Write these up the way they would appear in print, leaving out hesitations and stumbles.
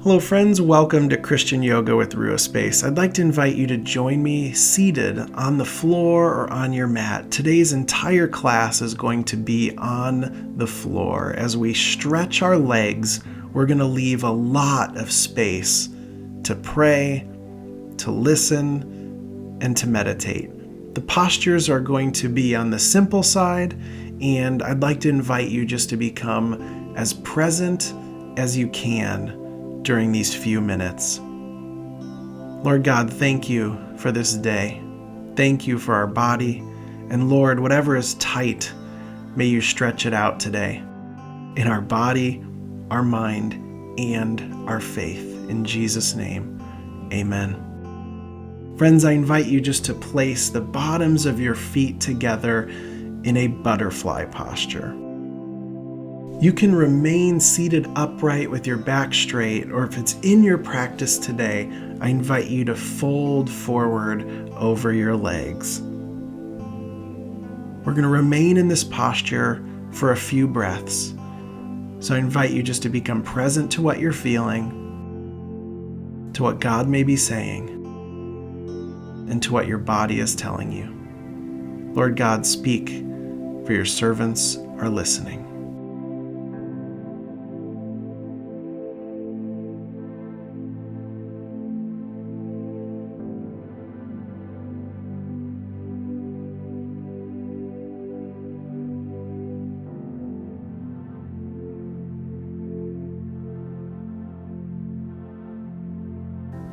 Hello friends, welcome to Christian Yoga with Ruah Space. I'd like to invite you to join me seated on the floor or on your mat. Today's entire class is going to be on the floor. As we stretch our legs, we're going to leave a lot of space to pray, to listen, and to meditate. The postures are going to be on the simple side, and I'd like to invite you just to become as present as you can during these few minutes. Lord God, thank you for this day. Thank you for our body. And Lord, whatever is tight, may you stretch it out today in our body, our mind, and our faith. In Jesus' name, amen. Friends, I invite you just to place the bottoms of your feet together in a butterfly posture. You can remain seated upright with your back straight, or if it's in your practice today, I invite you to fold forward over your legs. We're going to remain in this posture for a few breaths. So I invite you just to become present to what you're feeling, to what God may be saying, and to what your body is telling you. Lord God, speak, for your servants are listening.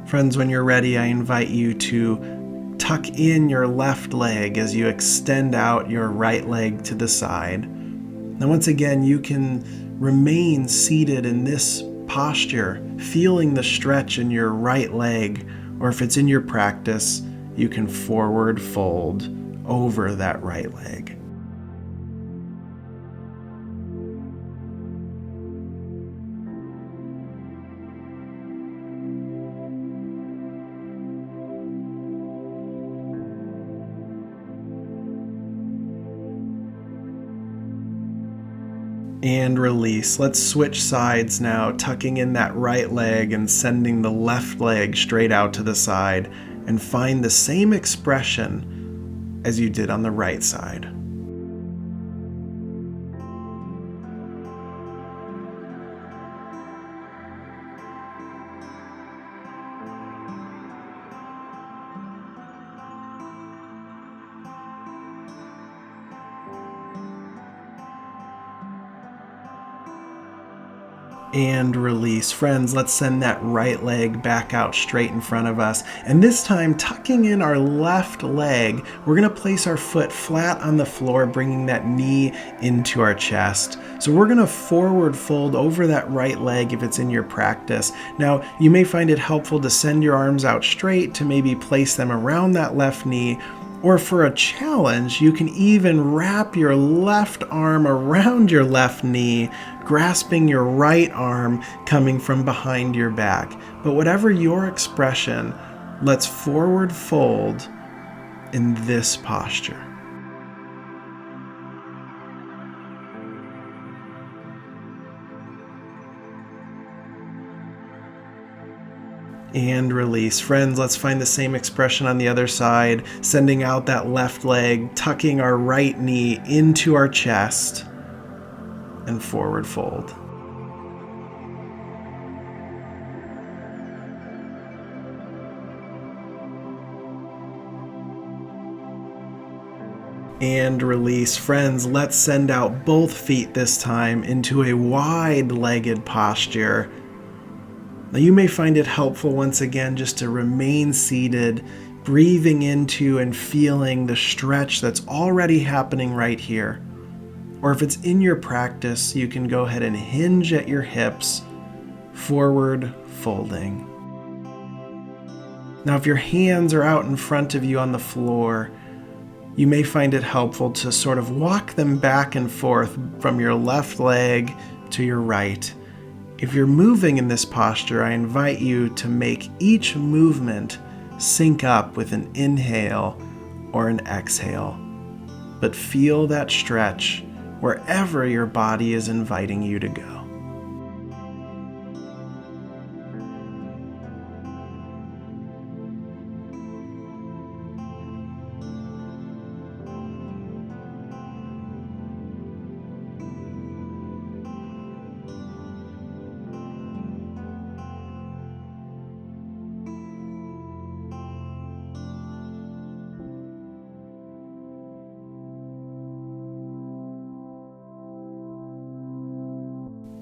Friends, when you're ready, I invite you to tuck in your left leg as you extend out your right leg to the side. Now, once again, you can remain seated in this posture, feeling the stretch in your right leg, or if it's in your practice, you can forward fold over that right leg. And release. Let's switch sides now, tucking in that right leg and sending the left leg straight out to the side, and find the same expression as you did on the right side. And release. Friends, let's send that right leg back out straight in front of us. And this time, tucking in our left leg, we're going to place our foot flat on the floor, bringing that knee into our chest. So we're going to forward fold over that right leg if it's in your practice. Now, you may find it helpful to send your arms out straight to maybe place them around that left knee. Or for a challenge, you can even wrap your left arm around your left knee, grasping your right arm coming from behind your back. But whatever your expression, let's forward fold in this posture. And release. Friends, let's find the same expression on the other side, sending out that left leg, tucking our right knee into our chest, and forward fold. And release. Friends, let's send out both feet this time into a wide-legged posture. Now, you may find it helpful once again just to remain seated, breathing into and feeling the stretch that's already happening right here. Or if it's in your practice, you can go ahead and hinge at your hips, forward folding. Now, if your hands are out in front of you on the floor, you may find it helpful to sort of walk them back and forth from your left leg to your right. If you're moving in this posture, I invite you to make each movement sync up with an inhale or an exhale. But feel that stretch wherever your body is inviting you to go.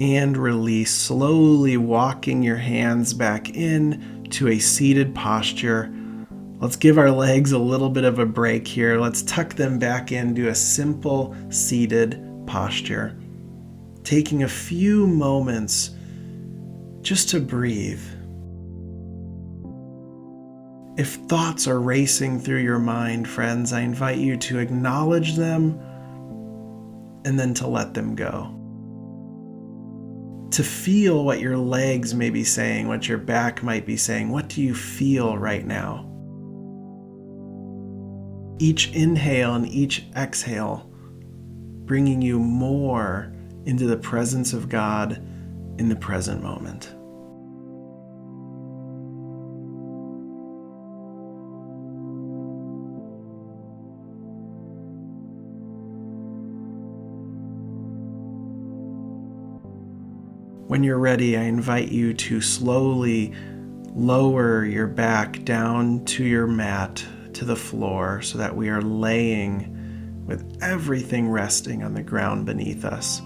and release, slowly walking your hands back in to a seated posture. Let's give our legs a little bit of a break here. Let's tuck them back into a simple seated posture. Taking a few moments just to breathe. If thoughts are racing through your mind, friends, I invite you to acknowledge them and then to let them go. To feel what your legs may be saying, what your back might be saying. What do you feel right now? Each inhale and each exhale bringing you more into the presence of God in the present moment. When you're ready, I invite you to slowly lower your back down to your mat, to the floor, so that we are laying with everything resting on the ground beneath us.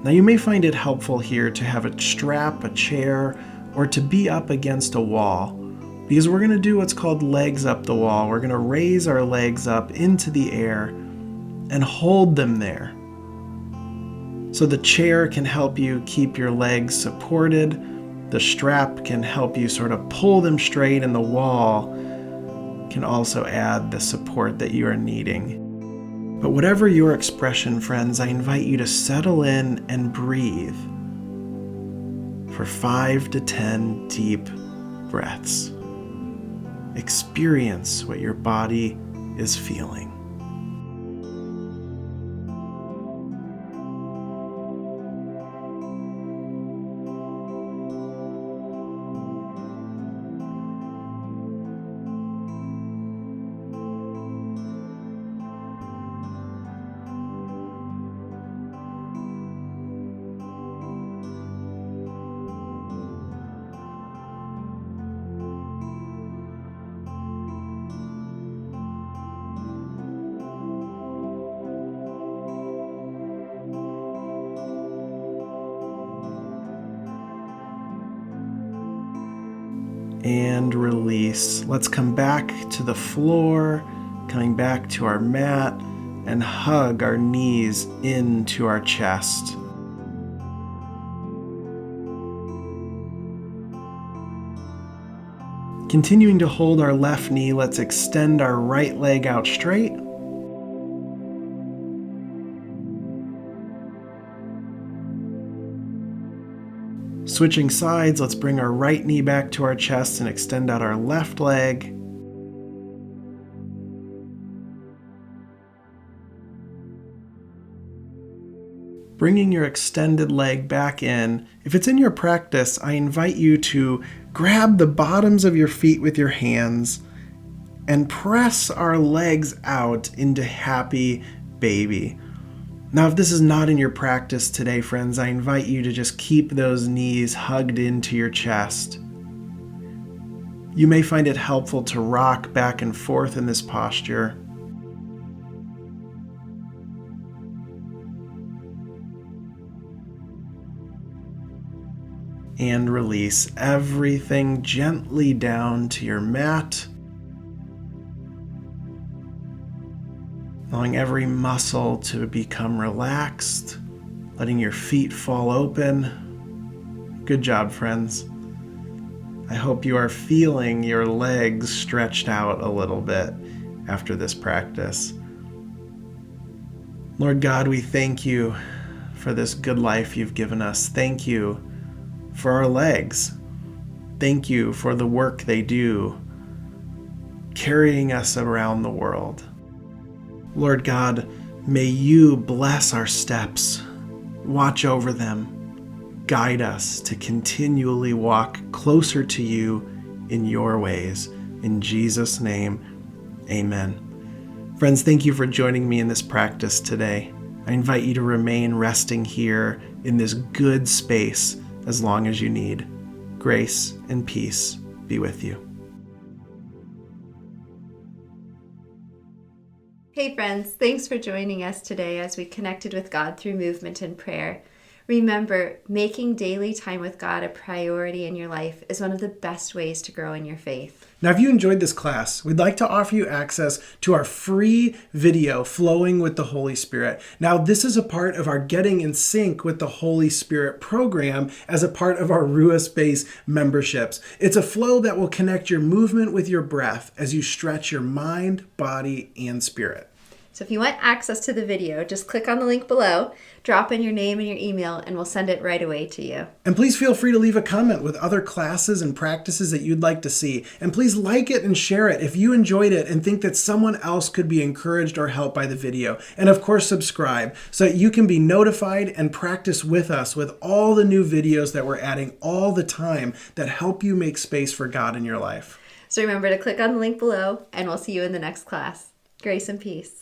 Now you may find it helpful here to have a strap, a chair, or to be up against a wall, because we're going to do what's called legs up the wall. We're going to raise our legs up into the air and hold them there. So the chair can help you keep your legs supported. The strap can help you sort of pull them straight, and the wall can also add the support that you are needing. But whatever your expression, friends, I invite you to settle in and breathe for 5 to 10 deep breaths. Experience what your body is feeling. And release. Let's come back to the floor, coming back to our mat, and hug our knees into our chest. Continuing to hold our left knee, let's extend our right leg out straight. Switching sides, let's bring our right knee back to our chest and extend out our left leg. Bringing your extended leg back in. If it's in your practice, I invite you to grab the bottoms of your feet with your hands and press our legs out into happy baby. Now, if this is not in your practice today, friends, I invite you to just keep those knees hugged into your chest. You may find it helpful to rock back and forth in this posture. And release everything gently down to your mat, allowing every muscle to become relaxed, letting your feet fall open. Good job, friends. I hope you are feeling your legs stretched out a little bit after this practice. Lord God, we thank you for this good life you've given us. Thank you for our legs. Thank you for the work they do, carrying us around the world. Lord God, may you bless our steps, watch over them, guide us to continually walk closer to you in your ways. In Jesus' name, amen. Friends, thank you for joining me in this practice today. I invite you to remain resting here in this good space as long as you need. Grace and peace be with you. Hey friends, thanks for joining us today as we connected with God through movement and prayer. Remember, making daily time with God a priority in your life is one of the best ways to grow in your faith. Now, if you enjoyed this class, we'd like to offer you access to our free video, Flowing with the Holy Spirit. Now, this is a part of our Getting in Sync with the Holy Spirit program as a part of our Ruah Space memberships. It's a flow that will connect your movement with your breath as you stretch your mind, body, and spirit. So if you want access to the video, just click on the link below, drop in your name and your email, and we'll send it right away to you. And please feel free to leave a comment with other classes and practices that you'd like to see. And please like it and share it if you enjoyed it and think that someone else could be encouraged or helped by the video. And of course, subscribe so that you can be notified and practice with us with all the new videos that we're adding all the time that help you make space for God in your life. So remember to click on the link below, and we'll see you in the next class. Grace and peace.